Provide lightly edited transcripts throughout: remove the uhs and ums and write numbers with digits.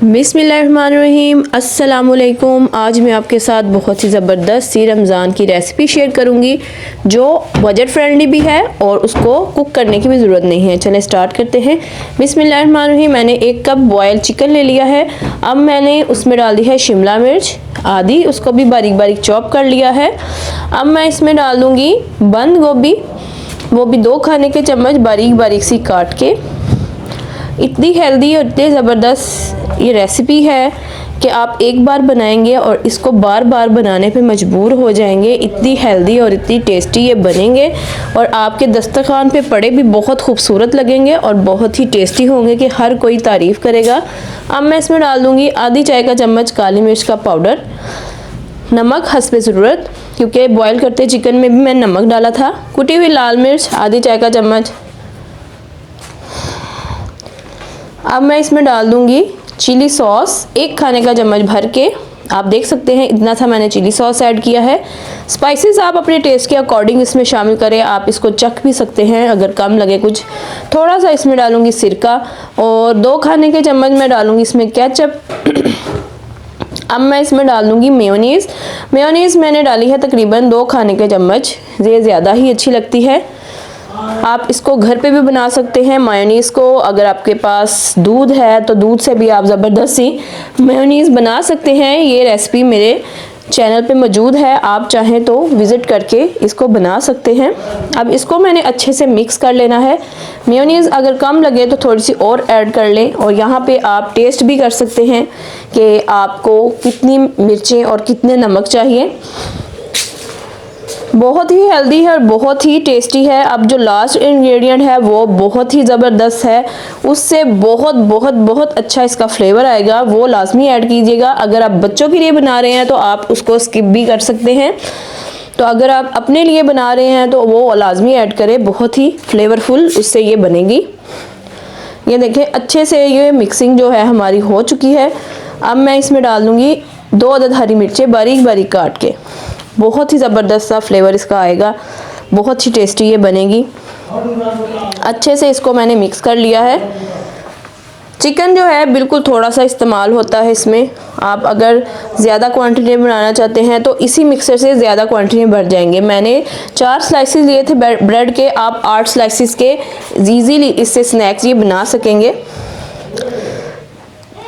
बिस्मिल्लाहिर्रहमानिर्रहीम, अस्सलामुअलैकुम। आज मैं आपके साथ बहुत ही ज़बरदस्त सी रमज़ान की रेसिपी शेयर करूंगी जो बजट फ्रेंडली भी है और उसको कुक करने की भी ज़रूरत नहीं है। चलें स्टार्ट करते हैं। बिस्मिल्लाहिर्रहमानिर्रहीम। मैंने 1 कप बॉयल चिकन ले लिया है। अब मैंने उसमें डाल दी है शिमला मिर्च आधी, उसको भी बारीक बारीक चॉप कर लिया है। अब मैं इसमें डाल दूँगी बंद गोभी, वो भी 2 खाने के चम्मच बारीक बारीक सी काट के। इतनी हेल्दी और इतनी ज़बरदस्त ये रेसिपी है कि आप एक बार बनाएंगे और इसको बार बार बनाने पे मजबूर हो जाएंगे। इतनी हेल्दी और इतनी टेस्टी ये बनेंगे और आपके दस्तरखान पे पड़े भी बहुत खूबसूरत लगेंगे और बहुत ही टेस्टी होंगे कि हर कोई तारीफ़ करेगा। अब मैं इसमें डाल दूँगी आधी चाय का चम्मच काली मिर्च का पाउडर, नमक हस्बे ज़रूरत, क्योंकि बॉयल करते चिकन में भी मैंने नमक डाला था। कुटी हुई लाल मिर्च आधी चाय का चम्मच। अब मैं इसमें डाल दूंगी चिली सॉस 1 खाने का चम्मच भर के। आप देख सकते हैं इतना सा मैंने चिली सॉस ऐड किया है। स्पाइसेस आप अपने टेस्ट के अकॉर्डिंग इसमें शामिल करें, आप इसको चख भी सकते हैं अगर कम लगे कुछ। थोड़ा सा इसमें डालूंगी सिरका और 2 खाने के चम्मच मैं डालूंगी इसमें केचप। अब मैं इसमें डाल दूंगी मेयोनीज़। मेयोनीज़ मैंने डाली है तकरीबन 2 खाने के चम्मच, ये ज़्यादा ही अच्छी लगती है। आप इसको घर पे भी बना सकते हैं मेयोनीज़ को। अगर आपके पास दूध है तो दूध से भी आप ज़बरदस्त सी मेयोनीज़ बना सकते हैं। ये रेसिपी मेरे चैनल पे मौजूद है, आप चाहें तो विज़िट करके इसको बना सकते हैं। अब इसको मैंने अच्छे से मिक्स कर लेना है। मेयोनीज़ अगर कम लगे तो थोड़ी सी और ऐड कर लें और यहाँ पे आप टेस्ट भी कर सकते हैं कि आपको कितनी मिर्चें और कितने नमक चाहिए। बहुत ही हेल्दी है और बहुत ही टेस्टी है। अब जो लास्ट इंग्रेडिएंट है वो बहुत ही ज़बरदस्त है, उससे बहुत बहुत बहुत अच्छा इसका फ्लेवर आएगा, वो लाजमी ऐड कीजिएगा। अगर आप बच्चों के लिए बना रहे हैं तो आप उसको स्किप भी कर सकते हैं, तो अगर आप अपने लिए बना रहे हैं तो वो लाजमी ऐड करें, बहुत ही फ्लेवरफुल उससे ये बनेगी। ये देखें अच्छे से ये मिक्सिंग जो है हमारी हो चुकी है। अब मैं इसमें डाल दूँगी 2 अदद हरी मिर्चें बारीक बारीक काट के। बहुत ही ज़बरदस्त सा फ्लेवर इसका आएगा, बहुत ही टेस्टी ये बनेगी। अच्छे से इसको मैंने मिक्स कर लिया है। चिकन जो है बिल्कुल थोड़ा सा इस्तेमाल होता है इसमें। आप अगर ज़्यादा क्वांटिटी में बनाना चाहते हैं तो इसी मिक्सर से ज़्यादा क्वांटिटी में भर जाएंगे। मैंने 4 स्लाइसेस लिए थे ब्रेड के, आप 8 स्लाइसेस के ईजीली इससे स्नैक्स ये बना सकेंगे।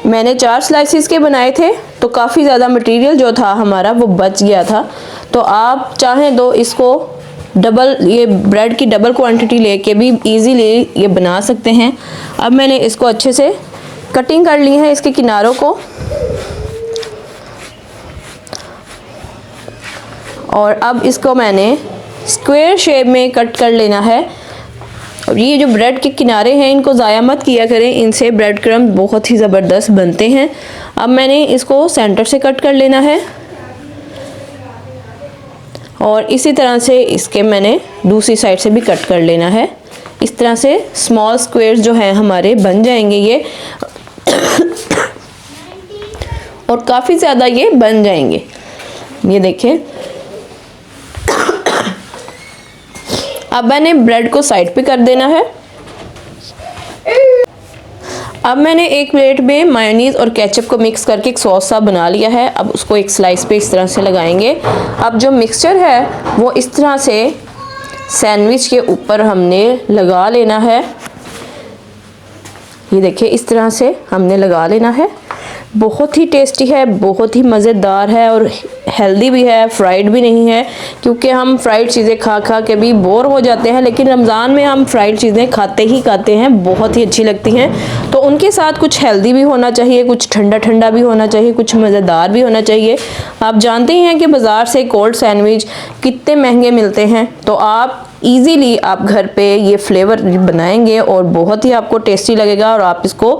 मैंने 4 स्लाइसेस के बनाए थे तो काफ़ी ज़्यादा मटेरियल जो था हमारा वो बच गया था, तो आप चाहें तो इसको डबल, ये ब्रेड की डबल क्वांटिटी लेके भी इजीली ये बना सकते हैं। अब मैंने इसको अच्छे से कटिंग कर ली है इसके किनारों को, और अब इसको मैंने स्क्वायर शेप में कट कर लेना है। और ये जो ब्रेड के किनारे हैं इनको ज़ाया मत किया करें, इनसे ब्रेड क्रम्ब बहुत ही ज़बरदस्त बनते हैं। अब मैंने इसको सेंटर से कट कर लेना है और इसी तरह से इसके मैंने दूसरी साइड से भी कट कर लेना है। इस तरह से स्मॉल स्क्वायर्स जो हैं हमारे बन जाएंगे ये और काफ़ी ज़्यादा ये बन जाएंगे। ये देखें। अब मैंने ब्रेड को साइड पे कर देना है। अब मैंने एक प्लेट में मायोनीज़ और केचप को मिक्स करके एक सॉस सा बना लिया है। अब उसको एक स्लाइस पे इस तरह से लगाएंगे। अब जो मिक्सचर है वो इस तरह से सैंडविच के ऊपर हमने लगा लेना है। ये देखिए इस तरह से हमने लगा लेना है। बहुत ही टेस्टी है, बहुत ही मज़ेदार है और हेल्दी भी है, फ्राइड भी नहीं है, क्योंकि हम फ्राइड चीज़ें खा खा के भी बोर हो जाते हैं, लेकिन रमज़ान में हम फ्राइड चीज़ें खाते ही खाते हैं, बहुत ही अच्छी लगती हैं। तो उनके साथ कुछ हेल्दी भी होना चाहिए, कुछ ठंडा ठंडा भी होना चाहिए, कुछ मज़ेदार भी होना चाहिए। आप जानते ही हैं कि बाज़ार से कोल्ड सैंडविच कितने महंगे मिलते हैं, तो आप इजीली आप घर पे ये फ्लेवर बनाएंगे और बहुत ही आपको टेस्टी लगेगा और आप इसको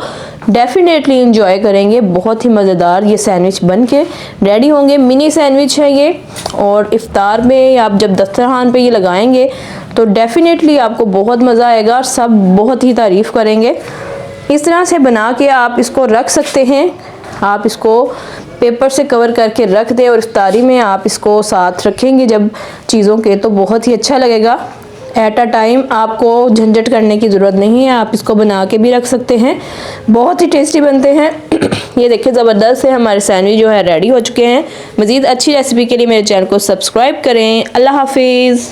डेफिनेटली इंजॉय करेंगे। बहुत ही मज़ेदार ये सैंडविच बन के रेडी होंगे। मिनी सैंडविच है ये, और इफ्तार में आप जब दस्तरखान पे ये लगाएंगे तो डेफिनेटली आपको बहुत मज़ा आएगा और सब बहुत ही तारीफ़ करेंगे। इस तरह से बना के आप इसको रख सकते हैं। आप इसको पेपर से कवर करके रख दें और इफ्तारी में आप इसको साथ रखेंगे जब चीज़ों के, तो बहुत ही अच्छा लगेगा। एट अ टाइम आपको झंझट करने की ज़रूरत नहीं है, आप इसको बना के भी रख सकते हैं, बहुत ही टेस्टी बनते हैं। ये देखिए ज़बरदस्त है, हमारे सैंडविच जो है रेडी हो चुके हैं। मज़ीद अच्छी रेसिपी के लिए मेरे चैनल को सब्सक्राइब करें। अल्लाह हाफिज़।